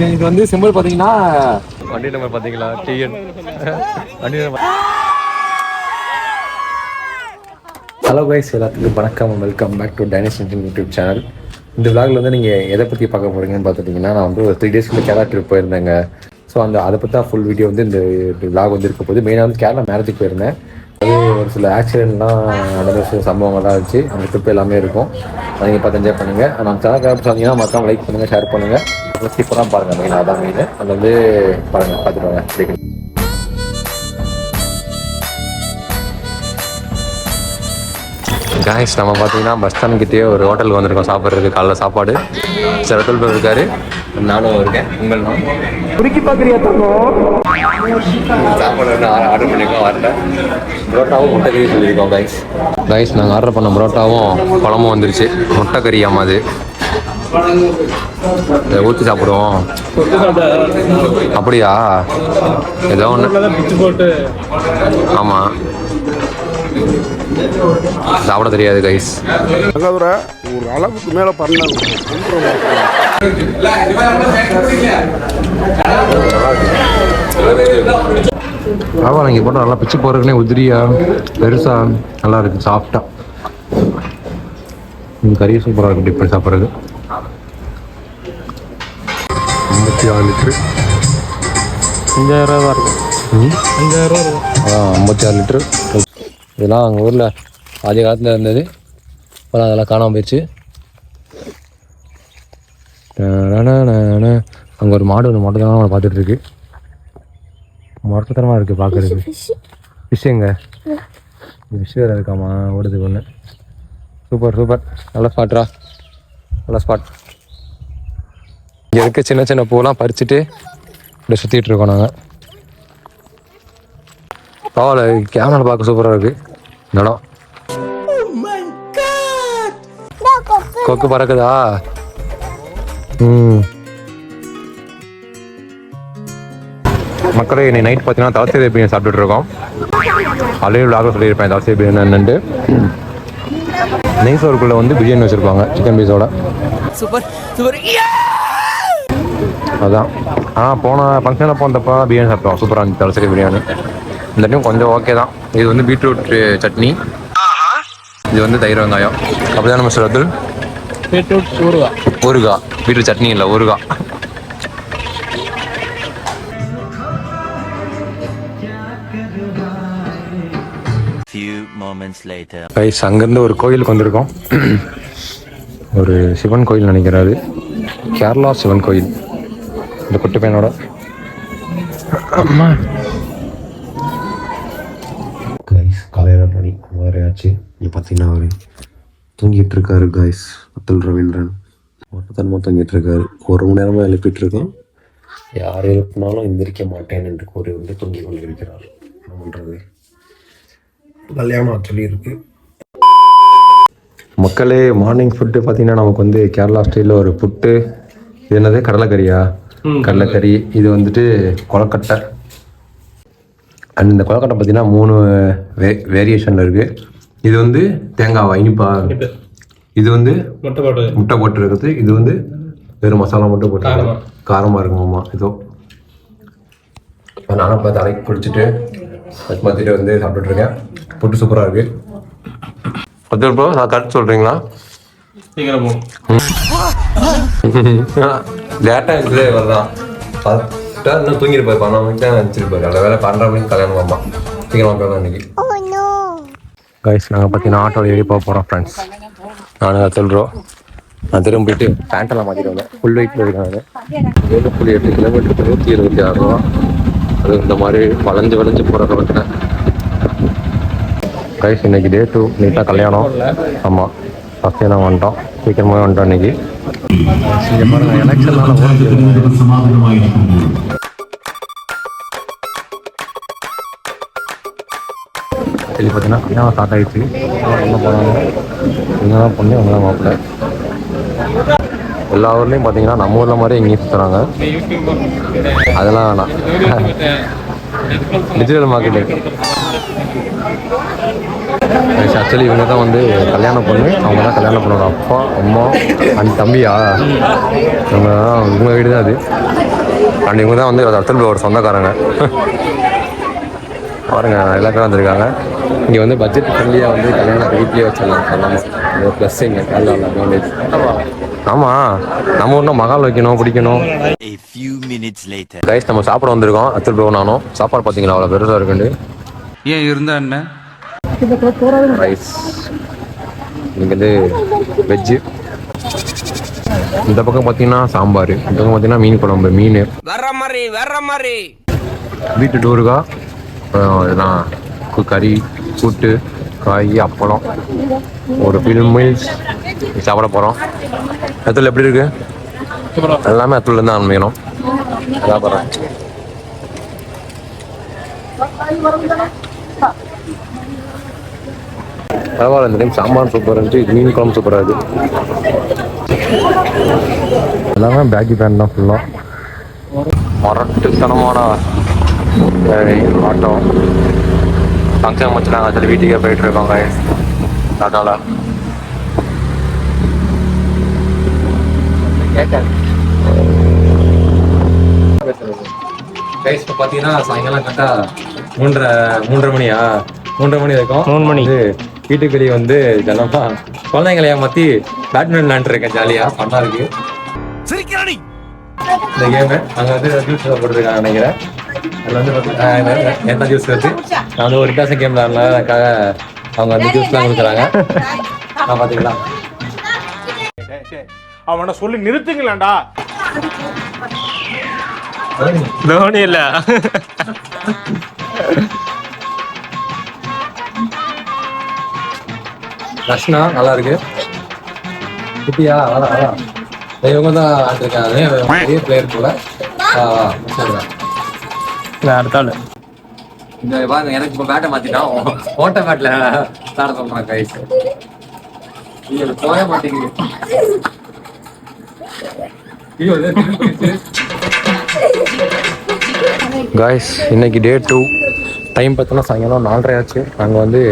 இது வந்து சிம்பிள் பார்த்தீங்கன்னா வண்டி நம்பர் பார்த்தீங்களா டிஎன் வண்டி நம்பர். ஹலோ கைஸ், எல்லாத்துக்கும் வணக்கம். வெல்கம் பேக் டு டைனஸ் யூடியூப் சேனல். இந்த விளாகில் வந்து நீங்கள் எதை பற்றி பார்க்க போகிறீங்கன்னு பார்த்துட்டிங்கன்னா, நான் வந்து ஒரு 3 days கேரளா ட்ரிப் போயிருந்தேங்க. ஸோ அதை பற்றி தான் ஃபுல் வீடியோ வந்து இந்த விளாக் வந்து இருக்க போது. மெயினாக வந்து கேரளா மேரேஜுக்கு போயிருந்தேன். அது ஒரு சில ஆக்சிடென்ட்லாம் நடந்த சில சம்பவங்கள்லாம் இருந்துச்சு. அந்த ட்ரிப் எல்லாமே இருக்கும். அதை நீங்கள் பார்த்து என்ஜாய் பண்ணுங்கள். நம்ம சேனல் சொன்னீங்கன்னா மறக்காம லைக் பண்ணுங்கள், ஷேர் பண்ணுங்கள். அப்புறம் சீப்பராக பாருங்கள். மெயின் அதான் மெயின். அது வந்து பாருங்கள், பார்த்துட்டு வாங்க. காய்ஸ், நம்ம பார்த்தீங்கன்னா பஸ் ஸ்டாண்ட் கிட்டேயே ஒரு ஹோட்டலுக்கு வந்திருக்கோம் சாப்பிட்றதுக்கு. காலைல சாப்பாடு சார் ஹோட்டல் பேர் இருக்காரு, நானும் இருக்கேன். உங்கள் நான் குறுக்கி பார்க்குறியா சாப்பாடு வந்து ஆர்டர் பண்ணியிருக்கோம். வரல புரோட்டாவும் முட்டை கறி சொல்லியிருக்கோம். காய்ஸ் நாங்கள் ஆர்டர் பண்ண புரோட்டாவும் குழம்பும் வந்துருச்சு. முட்டை கறியாமா அது ஊற்றி சாப்பிடுவோம். அப்படியா? ஏதோ ஒன்று. ஆமாம், சாப்பிட தெரியாது கைஸ். ஒரு அளவுக்கு மேல பண்ணாங்க. ஆமாம், நீங்கள் போட்டால் நல்லா பிச்சு போடுறதுக்குனே உதிரியா பெருசா நல்லா இருக்கு, சாஃப்டா. கறி சூப்பராக இருக்கும் டிப் பண்ணி சாப்பிட்றது. 56 லிட்டரு 5000 ரூபா இருக்கும். 5000 ரூபா இருக்கும். 56 லிட்டரு. இதெல்லாம் அங்கே ஊரில் ஆதி காலத்தில் இருந்தது. இப்போலாம் அதெல்லாம் காணாமல் போயிடுச்சு. அங்கே ஒரு மாடு ஒன்று மொட்டத்தனமாக அவனை பார்த்துட்டு இருக்கு. மொட்டத்தனமாக இருக்குது பார்க்குறதுக்கு. ஃபிஷ் எங்க ஃபிஷ் வேறு இருக்காமா ஓடுதுக்கு ஒன்று. சூப்பர் சூப்பர், நல்ல ஸ்பாட்ரா, நல்ல ஸ்பாட். இங்கே இருக்க சின்ன சின்ன பூவெல்லாம் பறிச்சுட்டு இப்படி சுற்றிட்டு இருக்கோம் நாங்கள். பரவாயில்ல, கேமரா பார்க்க சூப்பராக இருக்குது இந்த இடம். கொக்கு பறக்குதா? மக்களே, இன்னைக்கு நைட் பார்த்தீங்கன்னா தலசேரி பிரியாணி சாப்பிட்டுட்டு இருக்கோம். ஆல்ரெடி விளாக சொல்லியிருப்பேன் தலசேரி பிரியாணி என்னன்ட்டு. நெய் சோறுக்குள்ளே வந்து பிரியாணி வச்சுருப்பாங்க சிக்கன் பீஸோட. Super super. அதான் போன ஃபங்க்ஷனில் போனப்போ பிரியாணி சாப்பிட்டோம். சூப்பராக இருந்துச்சு தலசேரி பிரியாணி. இந்த டைம் கொஞ்சம் ஓகே தான். இது வந்து பீட்ரூட் சட்னி, இது வந்து தயிர் வெங்காயம். அப்படிதான் நம்ம சொல்றது பீட்ரூட் ஊறுகாய். பீட்ரூட் சட்னி இல்லை, ஊறுகாய். கைஸ், அங்கேருந்து ஒரு கோயிலுக்கு வந்திருக்கோம். ஒரு சிவன் கோயில் நினைக்கிறாரு, கேரளா சிவன் கோயில். இந்த குட்டி பையனோட அம்மா. கைஸ், காலையில் மணி 6 ஆச்சு. இங்கே பார்த்தீங்கன்னா அவர் தூங்கிட்டு இருக்காரு. கைஸ், அத்துல் ரவீந்திரன் மொத்தத்தனமாக தூங்கிட்டு இருக்காரு. 1 மணி நேரமாக எழுப்பிட்டு இருக்கோம். யார் எழுப்பினாலும் எந்திரிக்க மாட்டேன் என்று கூறி வந்து தூங்கி கொண்டிருக்கிறார். என்ன பண்ணுறது, கல்யாணம் சொல்லியிருக்கு. மக்களே, மார்னிங் ஃபுட்டு பார்த்தீங்கன்னா நமக்கு வந்து கேரளா ஸ்டைலில் ஒரு புட்டு. இது என்னது, கடலைக்கறியா? கடலைக்கறி. இது வந்துட்டு கொலக்கட்டை. அண்ட் இந்த கொலக்கட்டை பார்த்தீங்கன்னா 3 வேரியேஷனில் இருக்குது. இது வந்து தேங்காவா, இனிப்பா? இது வந்து முட்டை போட்டு இருக்குது. இது வந்து வெறும் மசாலா மட்டும் போட்டு காரமாக இருக்குமாம்மா. இதோ நானும் பார்த்து அரைக்கி குடிச்சிட்டு அது பார்த்துட்டு வந்து சாப்பிட்டுட்ருக்கேன். புட்டு சூப்பராக இருக்குது. 10 ரூபா நான் கரெக்ட் சொல்கிறீங்களா? லேட்டாக இருந்துச்சு. வரதான் ஃபஸ்ட்டாக இன்னும் தூங்கிருப்பாரு. 12 மணிக்கு தான் நினச்சிருப்பாரு. நல்ல வேலை 12 மணிக்கு கல்யாணம் ஆமாம். சீக்கிரமாக போயிடலாம் இன்னைக்கு. கைஸ், நாங்கள் பார்த்தீங்கன்னா ஆட்டோவில் ஏறி போக போகிறோம் ஃப்ரெண்ட்ஸ். நானும் சொல்கிறோம். நான் திரும்ப போயிட்டு பேண்டெல்லாம் மாற்றிட்டு வந்தேன். ஃபுல் வெயிட்டில் இருக்காங்க. 7.8 கிலோமீட்டருக்கு 126 ரூபா. அது இந்த மாதிரி வளைஞ்சு போகிற ரோட்டில். கைஸ், இன்னைக்கு டே 2. நீட்டாக கல்யாணம். ஆமாம், ஃபஸ்ட்டே நான் வந்துட்டோம். சீக்கிரமாக வந்துட்டோம் இன்னைக்கு. இங்கே பாருங்கள், எலெக்ஷன்லாம் இது பார்த்தீங்கன்னா கல்யாணம் ஸ்டார்ட் ஆகிடுச்சு. என்ன போனாங்க, இங்கே தான் பொண்ணு, இவங்க தான் மாப்பிள்ளை. எல்லா ஊர்லேயும் பார்த்தீங்கன்னா நம்ம ஊரில் மாதிரி எங்கேயும் சுற்றுறாங்க. அதெல்லாம் வேணாம். Digital marketing. ஆக்சுவலி இவங்க தான் வந்து கல்யாணம் பொண்ணு, அவங்க தான் கல்யாணம் பண்ணோட அப்பா அம்மா அண்ட் தம்பியா, இவங்க வீடு தான் அது. அண்ட் இவங்க தான் வந்து அத்தல் ஒரு சொந்தக்காரங்க. பாருங்க எல்லாருக்கும் வந்திருக்காங்க. இங்கே வந்து பட்ஜெட் ஃப்ரெண்ட்லியாக வந்து கல்யாணத்தை வீட்லேயே வச்சிடலாம் சொல்லாமல். ஒரு ப்ளஸ் இங்கே நல்ல அட்வான்டேஜ். ஆமாம், நம்ம ஒன்றும் மகால் வைக்கணும் பிடிக்கணும். கைஸ் நம்ம சாப்பிட வந்திருக்கோம் அத்தல் ப்ரோ நானும். சாப்பாடு பார்த்தீங்களா அவ்வளோ பெருசாக இருக்குண்டு. ஏன் இருந்தா என்ன ரைஸ் இங்கே வந்து வெஜ்ஜு. இந்த பக்கம் பார்த்தீங்கன்னா சாம்பார், இந்த பக்கம் பார்த்தீங்கன்னா மீன் குழம்பு, மீன் வர்ற மாதிரி வீட்டு டூருக்கா இதெல்லாம் கறி கூட்டு காய் அப்பளம் ஒரு ஃபில் மீல்ஸ் சாப்பிட போகிறோம். அத்தூள் எப்படி இருக்கு? எல்லாமே அத்தூள்லேருந்து ஆரம்பிக்கணும். சாப்பிட்றேன். பரவாயில்ல, இந்த டைம் சாம்பார் சூப்பராக இருந்துச்சு, மீன் குழம்பு சூப்பராக இருக்குது. எல்லாமே பேக்கி பேண்ட் தான் ஃபுல்லாக. மரட்டுத்தனமான ஆட்டோ ஃபங்க்ஷன் முடிச்சுட்டாங்க. அதில் வீட்டுக்கே போயிட்டு இருக்கோங்க டாட்டாவில். கேட்டேன் கைஸ். இப்போ பார்த்தீங்கன்னா சாயங்காலம் கரெக்டாக 3:30 மணியா 3:30 மணி இருக்கும். 3 மணி வீட்டுக்கு வெளியே வந்து ஜனமா குழந்தைங்களை ஏமாற்றி பேட்மிண்டன் விளையாண்டுருக்கேன். ஜாலியாக ஃபன்னாக இருக்கு இந்த கேமு. அங்கே வந்து ஜூஸ் போட்டுருக்காங்க நினைக்கிறேன். அதில் வந்து என்ன ஜூஸ் வச்சு நான் வந்து ஒரு இட்டாசம் கேம் விளையாடுறதுக்காக அவங்க வந்து ஜூஸ்லாம் கொடுக்குறாங்க. நான் பார்த்தீங்களா அவனை சொல்லி நிறுத்துங்களேன்டா. தோனி இல்ல ரஷ்னா நல்லா இருக்கு. குட்டியா இவங்க தான் ஆட்டிருக்காங்க, பெரிய பிளேயர் போல. அடுத்தாள் இந்த பாருங்க, எனக்கு இப்போ பேட்டை மாத்திட்டான். ஓட்ட பேட்டில் விளாட சொல்றான் கைஸ். இது போய மாட்டேங்குது. காய்ஸ் இன்னைக்கு டே 2. டைம் பார்த்தோன்னா சாயங்காலம் 4:30 ஆச்சு. நாங்கள் வந்து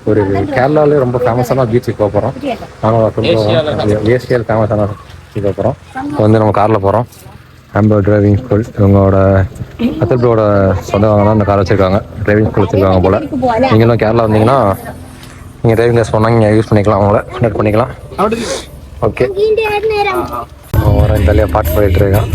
ஒரு கேரளாவில் ரொம்ப ஃபேமஸான பீச்சுக்கு போக போகிறோம். நாங்கள் ஏசியல் ஃபேமஸான பீச்சுக்கு போக போகிறோம். வந்து நம்ம காரில் போகிறோம். ஆம்பர் டிரைவிங் ஸ்கூல் இவங்களோட அத்தல்போட சொந்தவங்க தான் இந்த கார் வச்சுருக்காங்க. டிரைவிங் ஸ்கூல் வச்சுருக்காங்க போல். நீங்களும் கேரளா வந்தீங்கன்னா நீங்கள் டிரைவிங் கிளாஸ் போனால் நீங்கள் யூஸ் பண்ணிக்கலாம், அவங்கள கனெக்ட் பண்ணிக்கலாம். ஓகே, வர இந்த தலையாக பாட்டு போயிட்டு இருக்கேன்.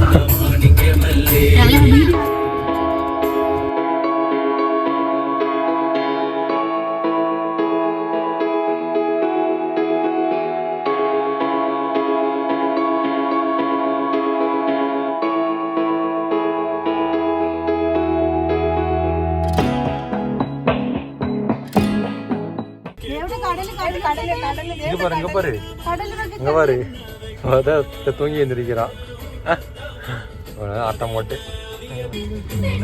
தூங்கி எழுந்திருக்கிறான் ஆட்டம் போட்டு.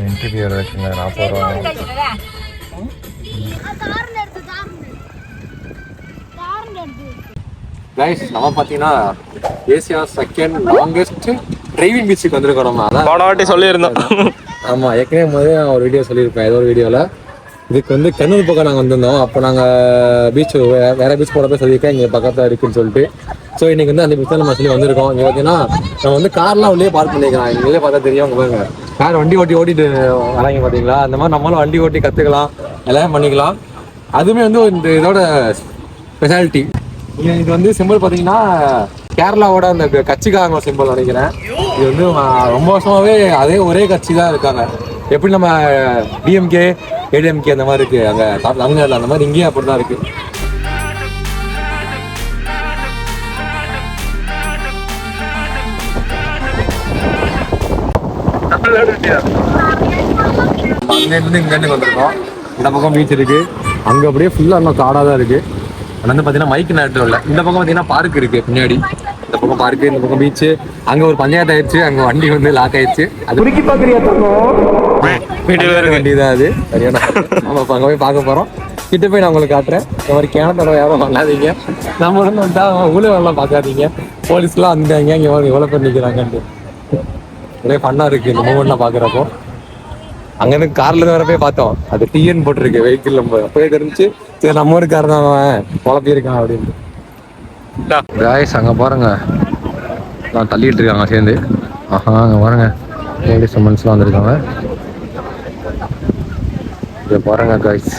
இன்டர்வியூ இருக்குங்க 40 ரூபா. கைஸ் நம்ம பார்த்தீங்கன்னா ஏசியா செகண்ட் லாங்கஸ்ட் டிரைவிங் பீச்சுக்கு வந்திருக்கோம். நம்ம அதான் போன வாட்டி சொல்லியிருந்தோம். ஆமாம், ஏற்கனவே முதல்ல நான் ஒரு வீடியோ சொல்லியிருப்பேன். ஏதோ ஒரு வீடியோவில் இதுக்கு வந்து கண்ணூர் பக்கம் நாங்கள் வந்திருந்தோம். அப்போ நாங்கள் பீச் வேற பீச் போட போய் சொல்லியிருக்கேன், இங்கே பக்கத்தில் இருக்குன்னு சொல்லிட்டு. ஸோ இன்னைக்கு வந்து அந்த பீச் தான் நம்ம சொல்லி வந்திருக்கோம். இங்கே பார்த்தீங்கன்னா நம்ம வந்து கார்லாம் உள்ளே பார்க் பண்ணிக்கலாம். இங்கே பார்த்தா தெரியும். உங்க பாருங்க, கார் வண்டி ஓட்டிட்டு வராங்க பார்த்தீங்களா. அந்த மாதிரி நம்மளும் வண்டி ஓட்டி கற்றுக்கலாம், எல்லாம் பண்ணிக்கலாம். அதுவுமே வந்து இந்த இதோட ஸ்பெஷாலிட்டி. இது வந்து சிம்பிள் பார்த்தீங்கன்னா கேரளாவோட அந்த கட்சிக்காரங்க சிம்பிள் நினைக்கிறேன். இது வந்து ரொம்ப வருஷமாகவே அதே ஒரே கட்சி தான் இருக்காங்க. எப்படி நம்ம டிஎம்கே ஏடிஎம்கே அந்த மாதிரி இருக்குது அங்கே தமிழ்நாட்டில், அந்த மாதிரி இங்கேயும் அப்படி தான் இருக்குது. அங்கேருந்து இங்கேருந்து வந்திருக்கோம். இந்த பக்கம் பீச் இருக்குது, அங்கே அப்படியே ஃபுல்லாக இன்னும் காடாக தான் இருக்குது. அங்கே வந்து பார்த்தீங்கன்னா மைக்கு நேரத்தில் இல்லை. இந்த பக்கம் பார்த்தீங்கன்னா பார்க் இருக்குது பின்னாடி. இந்த பக்கம் பார்க்கு, இந்த பக்கம் பீச்சு. அங்கே ஒரு பஞ்சாயத்து ஆயிடுச்சு, அங்கே வண்டி வந்து லாக் ஆயிடுச்சு. அது குறுக்கி பார்க்குறியா வண்டி தான் அது சரியான. நம்ம அங்கே போய் பார்க்க போகிறோம். கிட்ட போய் நான் உங்களுக்கு காட்டுறேன். இந்த மாதிரி கேனத்தோட யாரும் பண்ணாதீங்க. நம்ம வந்து வந்தா ஊழலாம் பார்க்காதீங்க. போலீஸ்லாம் வந்தாங்க, இங்கே எவ்வளோ பேர் நிற்கிறாங்கன்ட்டு. ஒரே ஃபன்னாக இருக்குது இந்த மூமெண்ட்லாம் பார்க்குறப்போ. அங்கேருந்து கார்ல இருந்து வரப்பே பார்த்தோம் அது டிஎன் போட்டிருக்கு வெஹிக்கிள் நம்பர். அப்பவே தெரிஞ்சு சரி நம்ம ஊர் கார் தான் அவன் குழப்பியிருக்கான் அப்படின்னு. காய்ஸ் அங்கே பாருங்க நான் தள்ளிட்டு இருக்காங்க சேர்ந்து. ஆஹா அங்கே பாருங்க போலீஸ் சம்மன்ஸ்லாம் வந்திருக்காங்க. இதை பாருங்க காய்ஸ்.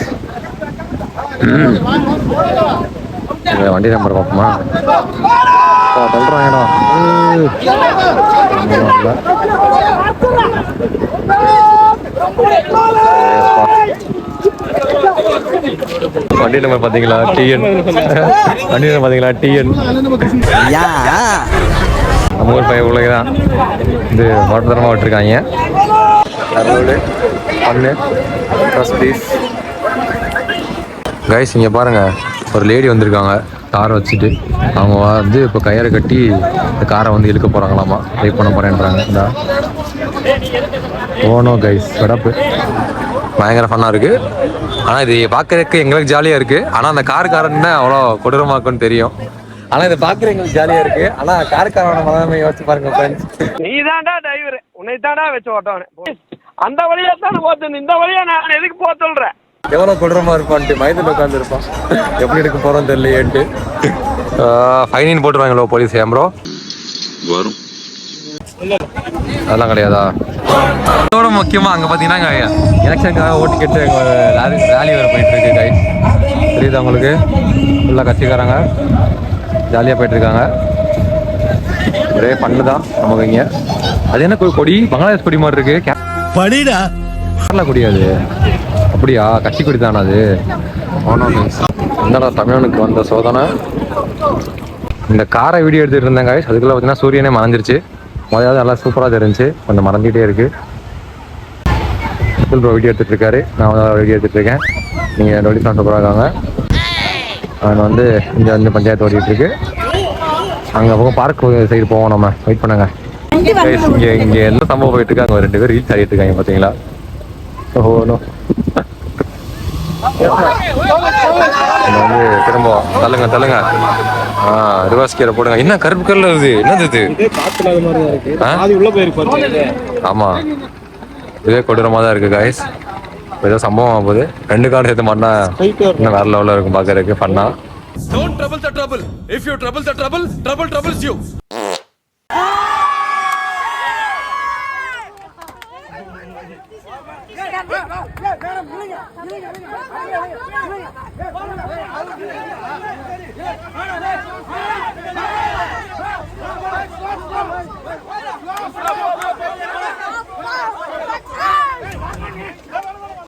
வண்டி நம்பர் பார்ப்போமா? சொல்றாங்கடா வண்டி நம்பர் பாத்தீங்களா? டிஎன் வண்டி நம்பர் பாத்தீங்களா? டிஎன் நம்ம ஊர் பையன் உள்ளதான் இது வாட்டத்தரமாக விட்டுருக்காங்க. கைஸ் இங்கே பாருங்க ஒரு லேடி வந்திருக்காங்க காரை வச்சுட்டு. அவங்க வந்து இப்போ கயிறை கட்டி இந்த காரை வந்து இழுக்க போகிறாங்களாமா. வெயிட் பண்ண போகிறேன்றாங்க. இந்த ஓனோ கைஸ் கடப்பு பயங்கர ஃபன்னாக இருக்குது. ஆனால் இது பார்க்குறதுக்கு எங்களுக்கு ஜாலியாக இருக்குது. ஆனால் அந்த காருக்காரன்னு அவ்வளோ கொடூரமாக்குன்னு தெரியும். ஆனால் இதை பார்க்குற எங்களுக்கு ஜாலியாக இருக்குது. ஆனால் காருக்காரோட மனமே யோசிச்சு பாருங்க ஃப்ரெண்ட்ஸ். நீ தாண்டா டிரைவர், உன்னை தாண்டா வச்சு ஓட்டவனே. அந்த வழியா தானே போத்து, இந்த வழியா நான் எதுக்கு போக சொல்றேன்? எவ்வளோ கொடூரமாக இருப்பான்ட்டு மயத்தில் உட்காந்துருப்பான். எப்படி எடுக்க போகிறோம் தெரியலையேன்ட்டு. ஃபைனின் போட்டுருவாங்களோ போலீஸ் ப்ரோ? வரும் அதெல்லாம் கிடையாதா? அதோட முக்கியமாக அங்கே பார்த்தீங்கன்னா எலெக்ஷனுக்காக ஓட்டு கேட்டு ரேலி வேறு போயிட்டு இருக்கு கைஸ். தெரியுதா உங்களுக்கு? ஃபுல்லாக கட்சிக்காரங்க ஜாலியாக போயிட்டுருக்காங்க. ஒரே பண்ணு தான் நமக்கு இங்கே. அது என்ன கொடி? பங்களாதேஷ் கொடி மாதிரி இருக்கு. படிடா கேரளா கொடியாது அப்படியா? கட்சி கொடி தானே அது. என்னடா தமிழனுக்கு வந்த சோதனை. இந்த காரை வீடியோ எடுத்துகிட்டு இருந்தேங்க. அதுக்குள்ளே பார்த்தீங்கன்னா சூரியனே மறைஞ்சிருச்சு. முதல்ல நல்லா சூப்பராக தெரிஞ்சு கொஞ்சம் மறந்துகிட்டே இருக்கு. ப்ரோ வீடியோ எடுத்துகிட்டு இருக்காரு, நான் வீடியோ எடுத்துகிட்டு இருக்கேன். நீங்கள் நோட்டிஃபிகேஷன் சூப்பராக இருக்காங்க. அவன் வந்து இங்கே வந்து பஞ்சாயத்து ஓடிட்டு இருக்கு. அங்கே பக்கம் பார்க் சைடு போவோம். நம்ம வெயிட் பண்ணுங்க. இங்கே எந்த சம்பவம் போயிட்டு இருக்காங்க? அவங்க 2 பேர் ரீச் ஆகிட்டு இருக்காங்க பார்த்தீங்களா? ஓஹோ நோ. வந்து திரும்ப தள்ளுங்க. ரிவர்ஸ் கீரை போடுங்க. என்ன கருப்பு கல்ல வருது? என்னது இது? ஆமா இதே கொடூரமாக தான் இருக்கு காய்ஸ். ஏதோ சம்பவம் ஆகுது. 2 கார்டு சேர்த்து மாட்டினா இன்னும் வேற லெவலில் இருக்கும் பார்க்கறதுக்கு ஃபன்னா. Don't trouble the trouble. If you trouble the trouble, trouble troubles you.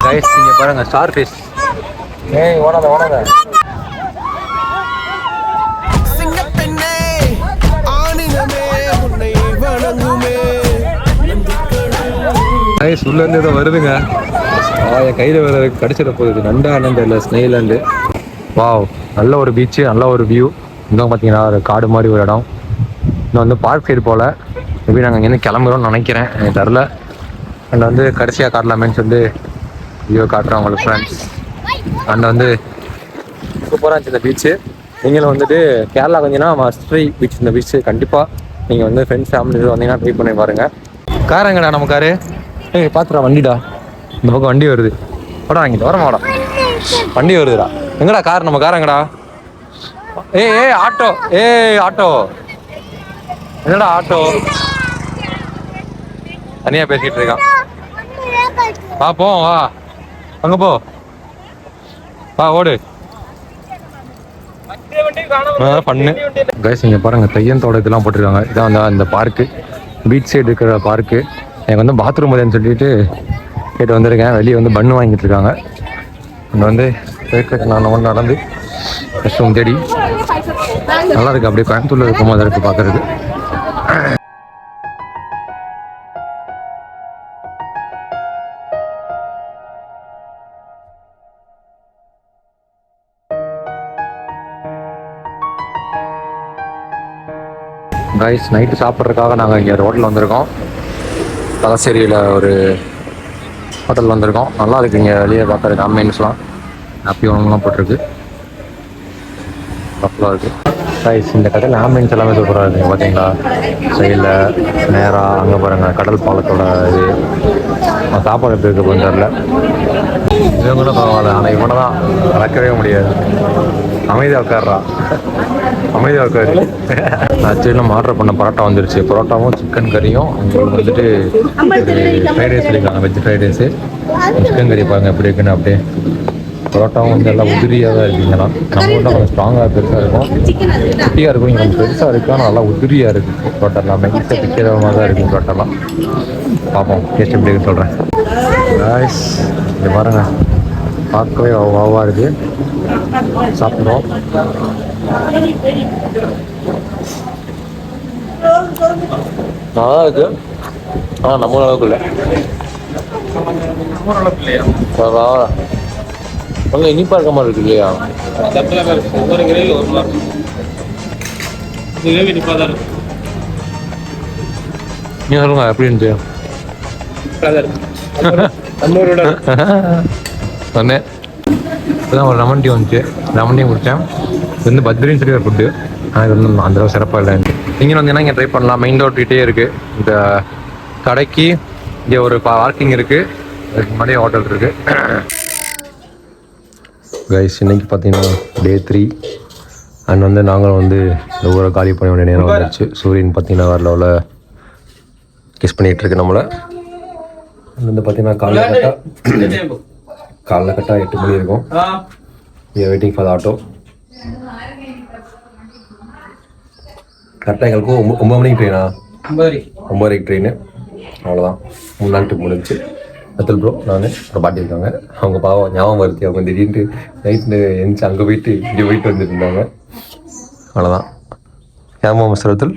Guys இங்கே பாருங்க ஸ்டார் ஃபிஷ். ஓடாத கைஸ் உள்ள இருந்து ஏதோ வருதுங்க. என் கையில் வேற கடிச்சிட போகுது. நண்டா அண்ணன் இல்லை ஸ்னெயிலாண்டு. வாவ் நல்ல ஒரு பீச்சு, நல்ல ஒரு வியூ. இன்னும் பார்த்தீங்கன்னா ஒரு காடு மாதிரி ஒரு இடம். இன்னும் வந்து பார்க் சைடு போல் எப்படி நாங்கள் இங்கேருந்து கிளம்புறோம்னு நினைக்கிறேன். எனக்கு தெரில. அண்ட் வந்து கடைசியாக காட்டலாமேன்னு சொல்லி வியூ காட்டுறோம் உங்களுக்கு ஃப்ரெண்ட்ஸ். அண்ட் வந்து சூப்பராக இருந்துச்சு இந்த பீச்சு. நீங்களும் வந்துட்டு கேரளா வந்தீங்கன்னா மஸ்ட்ரி பீச். இந்த பீச்சு கண்டிப்பாக நீங்கள் வந்து ஃப்ரெண்ட்ஸ் ஃபேமிலி வந்தீங்கன்னா ட்ரை பண்ணி பாருங்கள். காரங்கடா நம்ம காரு. பார்த்துடா வண்டிடா. இந்த பக்கம் வண்டி வருது. ஓடா வாங்கிட்டு வரமாடா. வண்டி வருதுடா. எங்கடா கார்? நம்ம காரங்கடா. ஆட்டோ. ஆட்டோ என்னடா ஆட்டோ? தனியாக பேசிகிட்டு இருக்கான். பார்ப்போம் வா. அங்கே போ. வா ஓடு. பண்ணு கைஸ். இங்கே பாருங்க தையன் இதெல்லாம் போட்டிருக்காங்க. இதான் வந்து அந்த பார்க்கு, பீச் சைடு இருக்கிற பார்க்கு. எனக்கு வந்து பாத்ரூம் வருதுன்னு சொல்லிட்டு கேட்டு வந்திருக்கேன். வெளியே வந்து பண்ணு வாங்கிட்டு இருக்காங்க. அங்கே வந்து நான் நடந்து ரெஸ்ட் தேடி நல்லா இருக்கு. அப்படியே கோயம்புத்தூர்ல இருக்கும் போது இருக்கு பார்க்கறது. கைஸ் நைட்டு சாப்பிட்றதுக்காக நாங்கள் இங்கே ரோட்டில் வந்திருக்கோம். தலசேரியில் ஒரு ஹோட்டல் வந்திருக்கோம். நல்லா இருக்குது இங்கே வெளியே பார்க்குறதுக்கு ஆம்பியன்ஸ்லாம். ஹாப்பி ஒன்றுலாம் போட்டிருக்கு. நல்லா இருக்குது. ரைஸ் இந்த கடையில் ஆம்புலன்ஸ் எல்லாமே சூப்பராக இருக்குது பார்த்தீங்களா. சைடில் நேராக அங்கே பாருங்கள் கடல் பாலத்தோட இது சாப்பாடு எப்படி இருக்குது தெரியல. இவங்க கூட பரவாயில்ல, ஆனால் இவனை தான் நடக்கவே முடியாது. அமைதியாக உட்காடுறா, அமைதியாக உட்காரு. ஆக்சுவலி நம்ம ஆர்டர் பண்ண பரோட்டா வந்துருச்சு. பரோட்டாவும் சிக்கன் கறியும் உங்களுக்கு வந்துட்டு ஃப்ரைட் ரைஸ் சொல்லியிருக்காங்க, வெஜ் ஃப்ரைட் ரைஸு. சிக்கன் கறி பாருங்கள் எப்படி இருக்குன்னு. அப்படியே பரோட்டாவும் வந்து எல்லாம் உதிரியாக தான் இருக்குங்கண்ணா. நம்ம ஊரில் கொஞ்சம் ஸ்ட்ராங்காக பெருசாக இருக்கும், குட்டியாக இருக்கும். இங்கே கொஞ்சம் பெருசாக இருக்கும், ஆனால் நல்லா உதிரியாக இருக்குது பரோட்டா எல்லாமே. ஈஸியாக பிக்கிற மாதிரி தான் இருக்குது பரோட்டாலாம். பார்ப்போம் டேஸ்ட் எப்படி இருக்குன்னு சொல்கிறேன். ரைஸ் இங்கே பாருங்கள், பார்க்கவே வாவாக இருக்குது. சாப்பிட்றோம். நல்லா இருக்குது, ஆனால் நம்ம அளவுக்கு இல்லை. கொஞ்சம் இனிப்பாக இருக்க மாதிரி இருக்கு இல்லையா? நீ சொல்லுங்க எப்படி இருந்துச்சு? சொன்னேன் இப்போதான் ஒரு லெமன் டீ வந்துச்சு, லெமன் டீ குடித்தேன். இது வந்து பத்ரின்னு சொல்லி ஒரு ஃபுட்டு, ஆனால் இது வந்து அந்த அளவு சிறப்பாக இல்லை. நீங்கள் வந்தீங்கன்னா இங்கே ட்ரை பண்ணலாம். மெயின் ரோட்கிட்டே இருக்குது இந்த கடைக்கு. இங்கே ஒரு பார்க்கிங் இருக்குது, அதுக்கு முன்னாடியே ஹோட்டல் இருக்குது. கைஸ் இன்னைக்கு பார்த்தீங்கன்னா டே 3 அண்ட் வந்து நாங்களும் வந்து இந்த ஊரை காலி பண்ண வேண்டிய நேரம் வந்துச்சு. சூரியன் பார்த்தீங்கன்னா வேறு லெவலில் கிஸ் பண்ணிகிட்டு இருக்கு நம்மளை. அது வந்து பார்த்தீங்கன்னா காலைல கரெக்டாக 8 மணி இருக்கும். Waiting for the auto. கரெக்டாக எங்களுக்கு 9 மணிக்கு ட்ரெயினா? 9:30 ட்ரெயின். அவ்வளோதான், 3 நாள் ட்ரிப் முடிஞ்சு. அத்தல் ப்ரோ, நான் அப்புறம் பாட்டி இருக்காங்க. அவங்க பாவம் ஞாபகம் வருது, அவங்க திடீர்னு நைட்டு எழுந்துச்சு அங்கே போயிட்டு இங்கே போயிட்டு வந்துட்டு இருந்தாங்க. அவ்வளோதான். ஏமா மிஸ்டர் அத்தல்?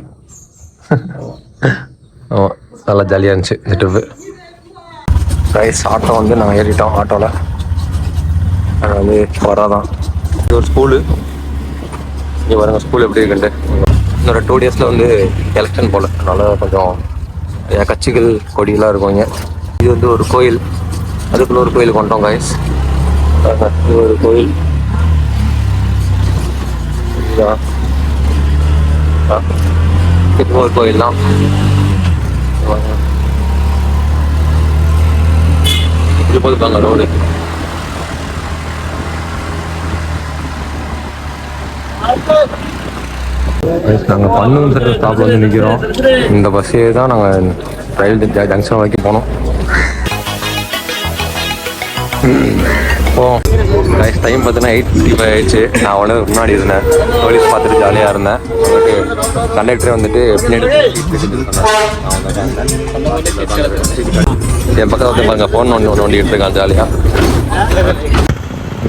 ஆமாம், நல்லா ஜாலியாக இருந்துச்சு இந்த ட்ரிப்பு. ரைஸ் ஆட்டோ வந்து நாங்கள் ஏறிட்டோம். ஆட்டோவில் நாங்கள் வந்து வராதான். இது ஒரு ஸ்கூலு. இங்கே பாருங்க ஸ்கூல் எப்படி இருக்குன்ட்டு. இன்னொரு 2 டேஸில் வந்து எலெக்ஷன் போல், அதனால் கொஞ்சம் கட்சிகள் கொடியெல்லாம் இருக்கும் இங்கே. இது வந்து ஒரு கோயில், அதுக்குள்ள ஒரு கோயில் கொண்டோம் கைஸ். இது ஒரு கோயில். இது ஒரு கோயில் தான். இப்படி போதுப்பாங்க ரோடு. நாங்கள் பன்னூர் ஸ்டாப்பில் வந்து நிற்கிறோம். இந்த பஸ்ஸே தான் நாங்கள் ரயில் ஜங்ஷன் வரைக்கும் போனோம். கைஸ் டைம் பார்த்தீங்கன்னா 8:55 ஆயிடுச்சு. நான் வந்து முன்னாடி இருந்தேன், போலீஸ் பார்த்துட்டு ஜாலியாக இருந்தேன். கண்டக்டரே வந்துட்டு பின்னாடி என் பக்கத்தில் வந்து பாருங்க ஃபோன் நோண்டிகிட்டு இருக்கான் ஜாலியாக.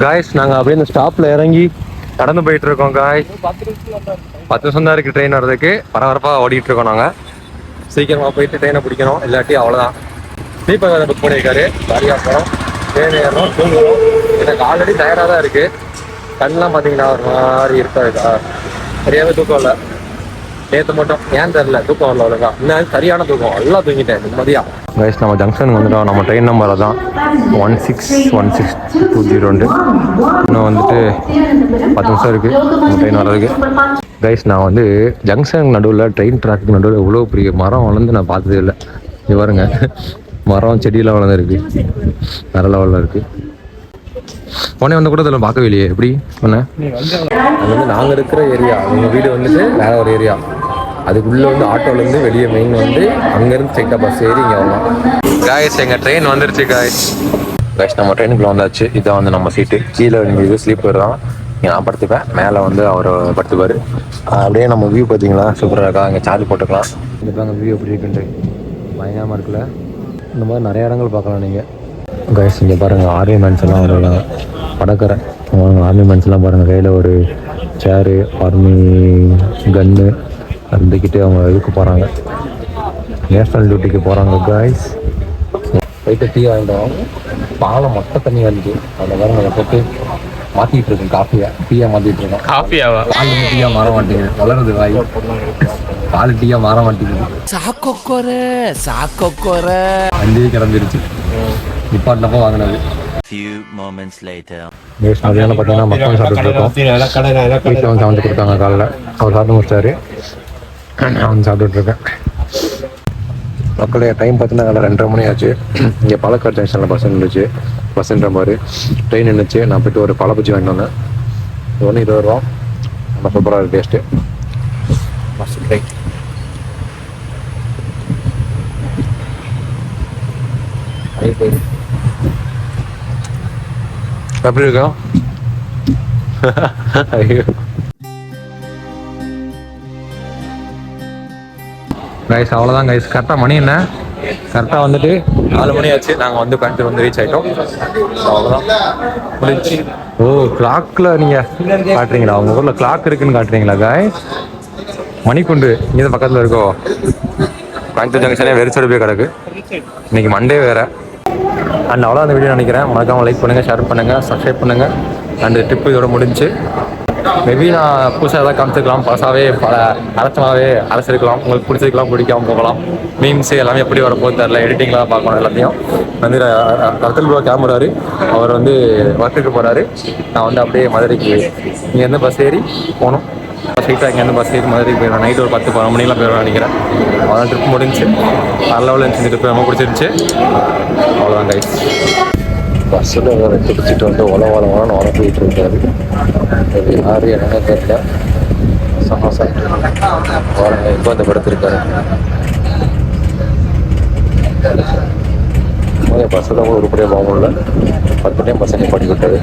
காய்ஸ் நாங்கள் அப்படியே இந்த ஸ்டாப்பில் இறங்கி நடந்து போயிட்டு இருக்கோம். காய்ஸ் 10 நிமிஷம் தான் இருக்குது ட்ரெயின் வர்றதுக்கு. பரபரப்பாக ஓடிட்டு இருக்கோம். நாங்கள் சீக்கிரமாக போயிட்டு ட்ரெயினை பிடிக்கணும், இல்லாட்டி அவ்வளோதான். ஸ்லீப்பர் வேறு புக் பண்ணியிருக்காரு, ஜாலியாக போகிறோம். ட்ரெயின் ஏறணும், தூங்குறோம். எனக்கு ஆல்ரெடி டயர்டாக தான் இருக்குது. கண்ணெலாம் பார்த்தீங்கன்னா ஒரு மாதிரி இருக்கா, சரியாகவே தூக்கம் இல்லை. நேற்று மட்டும் ஏன் தெரில தூக்கம் வரல அவ்வளோதான். இன்னும் சரியான தூக்கம், எல்லாம் தூங்கிட்டேன் நிம்மதியாக. கைஸ் நம்ம ஜங்ஷனுக்கு வந்துட்டோம். நம்ம ட்ரெயின் நம்பர் தான் 161620. இன்னும் வந்துட்டு 10 நிமிஷம் இருக்குது நம்ம ட்ரெயின் வர்றதுக்கு. கைஸ் நான் வந்து ஜங்ஷன் நடுவில் ட்ரெயின் டிராஃபிக் நடுவில் இவ்வளோ பெரிய மரம் வளர்ந்து நான் பார்த்ததே இல்லை. இது பாருங்க, மரம் செடியெல்லாம் வளர்ந்துருக்கு, வேற லெவலில் இருக்குது. உடனே வந்து கூட இதெல்லாம் பார்க்கவே இல்லையே. எப்படி சொன்னேன்? அது வந்து நாங்கள் இருக்கிற ஏரியா, எங்கள் வீடு வந்துட்டு வேற ஒரு ஏரியா. அதுக்குள்ளே வந்து ஆட்டோலேருந்து வெளியே மெயின் வந்து அங்கேருந்து ஸ்ட்ரைட்டாக பஸ் ஏறி இங்கே வரலாம். காய்ஸ் எங்கள் ட்ரெயின் வந்துருச்சு காய்ஸ். காய்ஸ் நம்ம ட்ரெயினுக்குள்ள வந்தாச்சு. இதான் வந்து நம்ம சீட்டு. கீழே இது ஸ்லீப்பர் தான், இங்கே நான் படுத்துப்பேன், மேலே வந்து அவர் படுத்துப்பார். அப்படியே நம்ம வியூ பார்த்தீங்களா சூப்பராக இருக்கா. இங்கே சார்ஜ் போட்டுக்கலாம். இந்த அங்கே வியூ எப்படி இருக்குன்ட்டு பயங்கரமாக இருக்குல்ல. இந்த மாதிரி நிறைய இடங்கள் பார்க்கலாம் நீங்கள். கைஸ் இங்கே பாருங்கள் ஆர்மி மேன்ஸ் எல்லாம் வருவாங்க. படக்கரை ஆர்மி மேன்ஸ் எல்லாம் பாருங்கள், கையில் ஒரு சேரு, ஆர்மி கன்னு இருந்துக்கிட்டு அவங்க இதுக்கு போகிறாங்க, நேஷ்னல் டியூட்டிக்கு போகிறாங்க. கைஸ் போயிட்டு டீ வாங்கிட்டோம். பாலை மொட்டை தண்ணி வந்துச்சு, அதில் பாருங்க அதை போட்டு மாற்றிட்டு இருக்கேன். டீயாக மாற்றிட்டு இருக்கோம். காஃபியாவா? பால் டீயாக மாற மாட்டேங்குது, வளருது வாய். பால் டீயாக மாற மாட்டேங்குது. வண்டியே கிளம்பிருச்சு. நிப்பாட்டினப்போ வாங்கினது. Few moments later. கைஸ் மதியானம் பார்த்தீங்கன்னா மக்கள் சாப்பிட்டு இருக்கோம். வீட்டில் வந்து சமைச்சு கொடுத்தாங்க காலைல. அவர் சாப்பிட்டு முடிச்சாரு, நான் வந்து சாப்பிட்டுட்டு இருக்கேன். மக்களே டைம் பார்த்தீங்கன்னா காலை 2:30 மணி ஆச்சு. இங்கே பாலக்காடு ஜங்ஷனில் பஸ் நின்றுச்சு. பஸ்ன்ற மாதிரி ட்ரெயின் நின்றுச்சு. நான் போய்ட்டு ஒரு பழ பஜ்ஜி வாங்கிட்டு வந்தேன். இது ஒன்று 20 ரூபா. நம்ம சூப்பராக இருக்குது டேஸ்ட்டு. Must try. எப்படி இருக்கா? ஐயோ கைஸ் அவ்வளோதான் கைஸ். கரெக்டாக மணி என்ன? கரெக்டாக வந்துட்டு 4 மணி ஆச்சு. நாங்கள் வந்து கோயம்புத்தூர் வந்து ரீச் ஆகிட்டோம். அவ்வளோதான் முடிஞ்சு. ஓ கிளாக்கில் நீங்கள் காட்டுறீங்களா? உங்கள் ஊரில் கிளாக் இருக்குன்னு காட்டுறீங்களா காய்ஸ்? மணிக்குண்டு இங்கே தான் பக்கத்தில் இருக்கோ. கோயம்புத்தூர் ஜங்ஷனே வெறிச்சோடு போய் கிடக்கு. இன்னைக்கு மண்டே வேறு. அண்ட் அவ்வளோ அந்த வீடியோ நினைக்கிறேன். மறக்காம லைக் பண்ணுங்கள், ஷேர் பண்ணுங்கள், சப்ஸ்கிரைப் பண்ணுங்கள். அண்ட் ட்ரிப்பு இதோட முடிஞ்சு. மேபி நான் புதுசாக எதாவது காமிச்சிருக்கலாம், பழசாகவே பல அரசமாகவே அரசிருக்கலாம். உங்களுக்கு பிடிச்சிருக்கலாம், பிடிக்காமல் போகலாம். மீம்ஸ் எல்லாமே எப்படி வரப்போகுது தெரில. எடிட்டிங்கில் தான் பார்க்கணும் எல்லாத்தையும். வந்து ரத்தல் ப்ரோ கிளம்புறாரு. அவர் வந்து ஒர்க்குக்கு போகிறாரு. நான் வந்து அப்படியே மதுரைக்கு இங்கேருந்து பஸ் ஏறி போகணும். ஸ்ட்ரைட்டாக இங்கேருந்து பஸ் ஏறி மதுரைக்கு போயிடுவேன். நைட்டு ஒரு 10-12 மணிக்கெலாம் போயிடுவேன் நினைக்கிறேன். அவ்வளோதான் ட்ரிப் முடிஞ்சு. நல்ல இருந்துச்சு ட்ரிப், ரொம்ப பிடிச்சிருந்துச்சு. அவ்வளோதான் கைஸ். பஸ்ஸில் வேறு குடிச்சிட்டு வந்து உலன்னு உல போயிட்டு இருக்காரு. அது யார் என்னன்னு தெரியல. சமோசா இப்போ அந்த படுத்திருக்காரு. பஸ்ஸில் கூட உருப்படியாக போக முடியல. 10 டைம் பஸ் நிப்பாட்டி விட்டாரு.